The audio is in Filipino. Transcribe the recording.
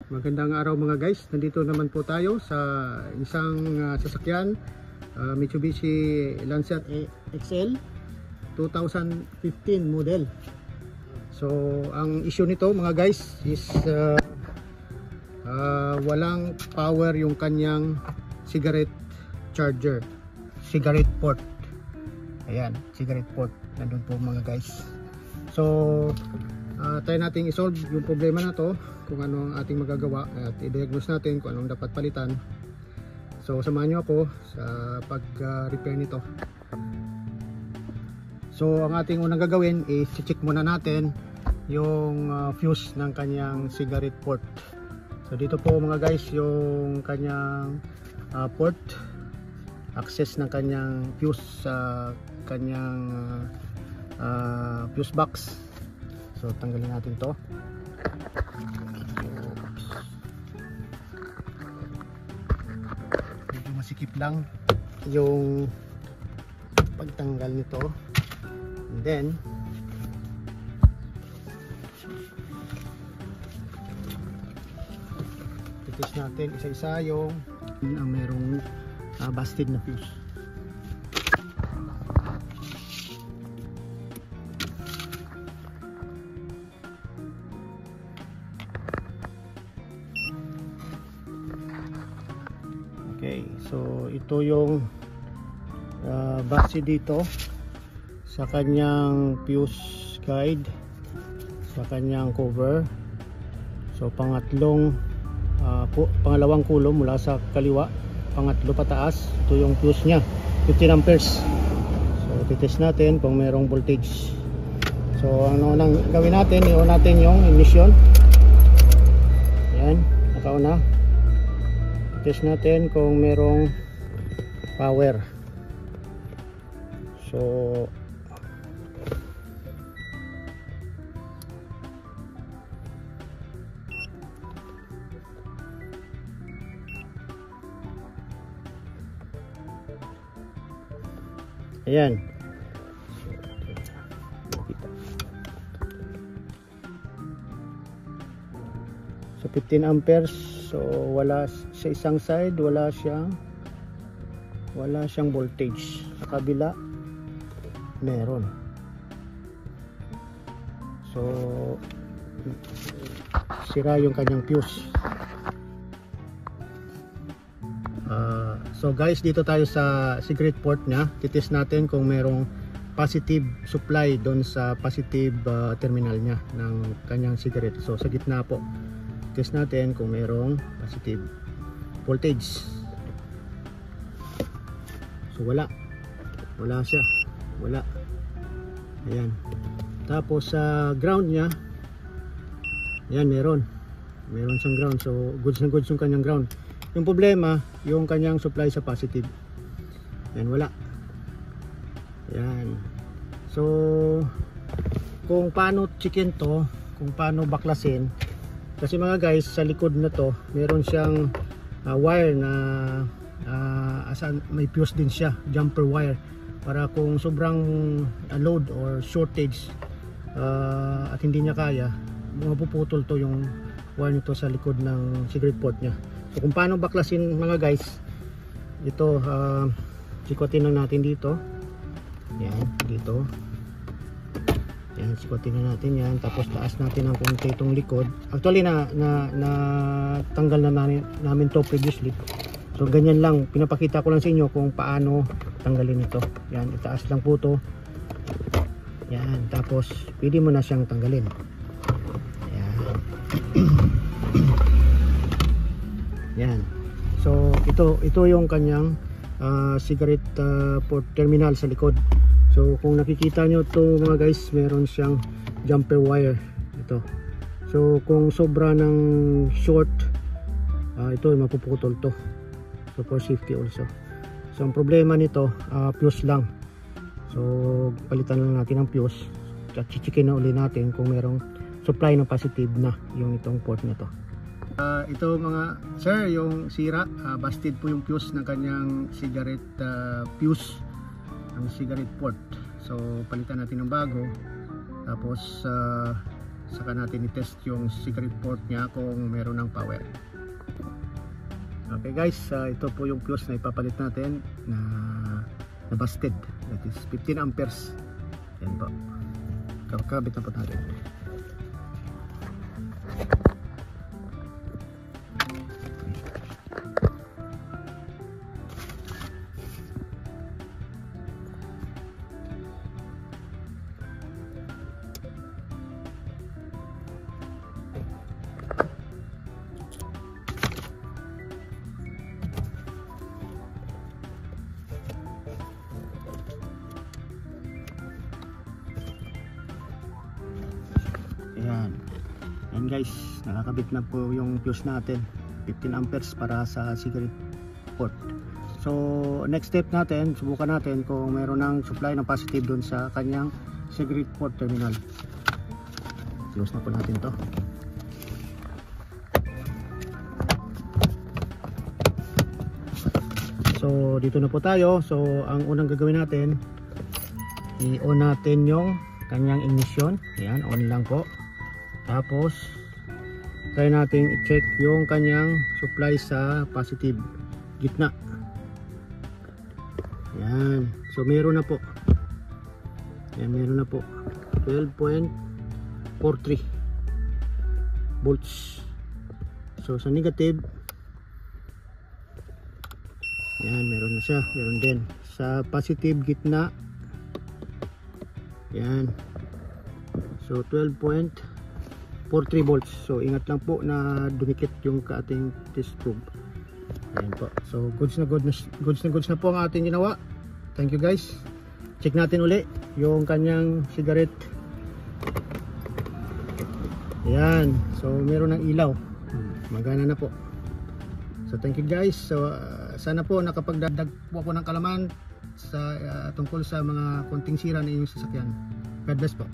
Magandang araw mga guys. Nandito naman po tayo sa isang sasakyan, Mitsubishi Lancer XL 2015 model. So ang issue nito mga guys is walang power yung kanyang cigarette charger, cigarette port. Ayan, cigarette port nandun po mga guys. So try nating isolve yung problema na to, kung ano ang ating magagawa at i-diagnose natin kung anong dapat palitan. So samahan nyo ako sa pag-repair nito. So ang ating unang gagawin is check muna natin yung fuse ng kanyang cigarette port. So dito po mga guys yung kanyang port, access ng kanyang fuse sa kanyang fuse box. So tanggalin natin to. Medyo masikip lang yung pagtanggal nito. And then titis natin isa-isa yung merong busted na fuse. Okay, so ito yung base dito sa kanyang fuse guide, sa kanyang cover. So pangalawang kulong mula sa kaliwa, pangatlo pataas, ito yung fuse nya, 15 amperes. So titest natin kung merong voltage. So ano nang gawin natin, i-on natin yung ignition. Ayan, nakauna. Test natin kung merong power. So ayan. So 15 amperes. So wala sa isang side, wala siyang voltage. Sa kabila meron. So sira yung kanyang fuse. So guys, dito tayo sa cigarette port nya. Titest natin kung merong positive supply doon sa positive terminal nya ng kanyang cigarette. So sa gitna po, test natin kung merong positive voltage. So wala siya, wala. Ayan. Tapos sa ground nya, ayan, meron siyang ground. So goods na goods yung kanyang ground. Yung problema, yung kanyang supply sa positive, ayan, wala. Ayan. So kung paano checkin to, kung paano baklasin, kasi mga guys, sa likod na to meron siyang wire na may fuse din siya, jumper wire, para kung sobrang load or shortage at hindi niya kaya, mapuputol to yung wire nito sa likod ng cigarette port niya. So kung paano baklasin mga guys, ito sikwatin lang natin dito. Yan, dito. Yan, sikwatin na natin yan. Tapos taas natin ang konti itong likod. Actually na tanggal na namin to previously. So ganyan lang, pinapakita ko lang sa inyo kung paano tanggalin ito. Yan, itaas lang po to. Yan, tapos pwede mo na siyang tanggalin. Yan. Yan. So ito yung kanyang cigarette port terminal sa likod. So kung nakikita nyo to mga guys, meron siyang jumper wire ito. So kung sobra ng short, ito ay mapuputol to. So for safety also. So ang problema nito, fuse lang. So palitan lang natin ang fuse. At chichikin na uli natin kung merong supply ng positive na yung itong port na to. Ito mga sir, yung sira, busted po yung fuse ng kanyang cigarette fuse, ang cigarette port. So palitan natin ng bago. Tapos saka natin i-test yung cigarette port niya kung meron ng power. Okay guys, ito po yung fuse na ipapalit natin na busted, that is 15 amperes. Yan po, kakabit na po natin. Ayan guys, nakakabit na po yung fuse natin, 15 amperes para sa cigarette port. So next step natin, subukan natin kung meron ng supply ng positive dun sa kanyang cigarette port terminal. Close na po natin to. So dito na po tayo. So ang unang gagawin natin, i-on natin yung kanyang ignition. Ayan, on lang po. Tapos try natin i-check yung kanyang supply sa positive gitna. Ayan, so meron na po. Ayan, meron na po 12.43 volts. So sa negative, ayan, meron na siya. Meron din sa positive gitna. Ayan, so 12.43 volts. So ingat lang po na dumikit yung ating test probe. Ayan po. So goods na goods na po ang ating ginawa. Thank you guys. Check natin uli yung kanyang cigarette. Ayan. So meron ng ilaw. Magana na po. So thank you guys. So sana po nakapagdagdag po ako ng kalaman sa tungkol sa mga konting sira na inyong sasakyan. God bless po.